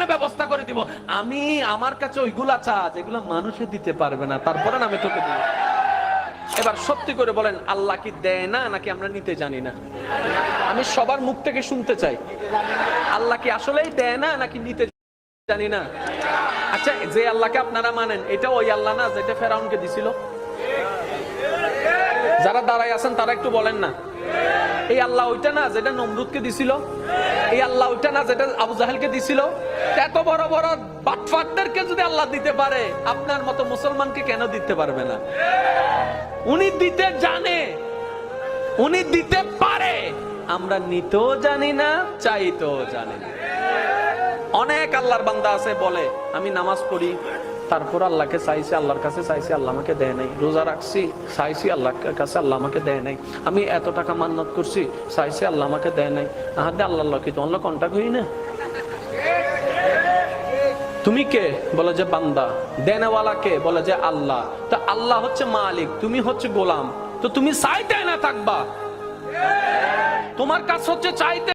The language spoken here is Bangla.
জন্য ব্যবস্থা করে দিব। আমি আমার কাছে ওইগুলা চা যেগুলো মানুষে দিতে পারবে না, তারপরে আমি তোকে দিব। এবার সত্যি করে বলেন, আল্লাহ কি দেয় না নাকি আমরা নিতে জানি না? আমি সবার মুখ থেকে শুনতে চাই, আল্লাহ কি আসলেই দেয় না নাকি নিতে জানি না? আচ্ছা, যে আল্লাহকে আপনারা মানেন, এটা ওই আল্লাহ না যেটা ফেরাউনকে দিছিল? যারা দাঁড়ায় আছেন তারা একটু বলেন না, এই আল্লাহ ওইটা না যেটা নমরুদকে দিছিল? এই আল্লাহ ওইটা না যেটা আবু জাহেলকে দিছিল? এত বড় বড় বাটফাটদেরকে যদি আল্লাহ দিতে পারে, আপনার মতো মুসলমানকে কেন দিতে পারবে না? উনি দিতে জানে, উনি দিতে পারে, আমরা নিতেও জানি না, চাইতেও জানি না। অনেক আল্লাহর বান্দা আছে বলে, আমি নামাজ পড়ি, তারপর আল্লাহকে চাইছি, আল্লাহর কাছে চাইছি, আল্লাহ আমাকে দেয় নাই। রোজা রাখছি, চাইছি আল্লাহর কাছে, আল্লাহ আমাকে দেয় নাই। আমি এত টাকা মান্নাত করছি, চাইছি, আল্লাহ আমাকে দেয় নাই। আল্লাহ কি তোমার কন্টাক্ট হই না? তুমি কে? বলে যে বান্দা। দেনেওয়ালা কে? বলে যে আল্লাহ। তো আল্লাহ হচ্ছে মালিক, তুমি হচ্ছে গোলাম। তো তুমি চাইতে না থাকবা, তোমার কাজ হচ্ছে চাইতে।